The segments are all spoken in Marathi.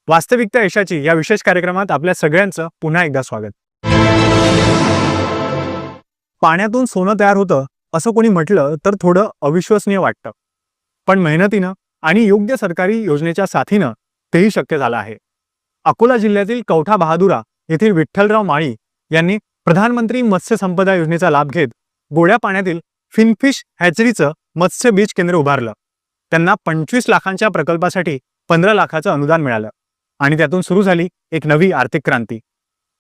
वास्तविकता यशाची या विशेष कार्यक्रमात आपल्या सगळ्यांचं पुन्हा एकदा स्वागत। पाण्यातून सोनं तयार होतं असं कोणी म्हटलं तर थोडं अविश्वसनीय वाटतं, पण मेहनतीनं आणि योग्य सरकारी योजनेच्या साथीनं तेही शक्य झालं आहे। अकोला जिल्ह्यातील कवठा बहादुरा येथील विठ्ठलराव माळी यांनी प्रधानमंत्री मत्स्य संपदा योजनेचा लाभ घेत गोड्या पाण्यातील फिनफिश हॅचरीचं मत्स्य बीज केंद्र उभारलं। त्यांना 25 लाखांच्या प्रकल्पासाठी 15 लाखाचं अनुदान मिळालं आणि त्यातून सुरू झाली एक नवी आर्थिक क्रांती।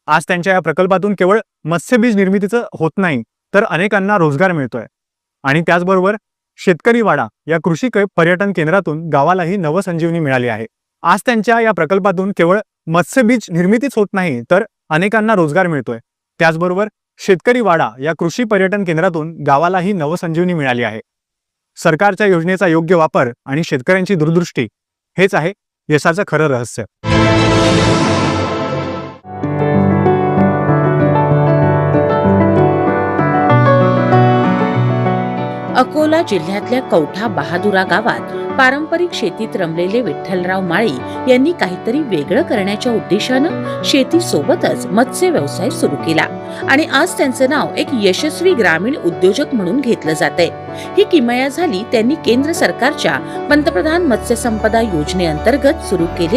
आज त्यांच्या या प्रकल्पातून केवळ मत्स्यबीज निर्मितीचं होत नाही, तर अनेकांना रोजगार मिळतोय आणि त्याचबरोबर शेतकरी वाडा या कृषी पर्यटन केंद्रातून गावालाही नवसंजीवनी मिळाली आहे। आज त्यांच्या या प्रकल्पातून केवळ मत्स्यबीज निर्मितीच होत नाही, तर अनेकांना रोजगार मिळतोय। त्याचबरोबर शेतकरी वाडा या कृषी पर्यटन केंद्रातून गावालाही नवसंजीवनी मिळाली आहे। सरकारच्या योजनेचा योग्य वापर आणि शेतकऱ्यांची दूरदृष्टी हेच आहे यशाचं खरं रहस्य। अकोला जिल्ह्यातल्या कवठा बहादुरा गावात पारंपरिक शेतीत रमलेले विठ्ठलराव माळी यांनी काहीतरी वेगळं करण्याच्या उद्देशानं शेतीसोबतच मत्स्य व्यवसाय सुरू केला आणि आज त्यांचं नाव एक यशस्वी ग्रामीण उद्योजक म्हणून घेतलं जातंय। ही किमया झाली त्यांनी केंद्र सरकारच्या पंतप्रधान मत्स्य संपदा योजनेअंतर्गत सुरू केले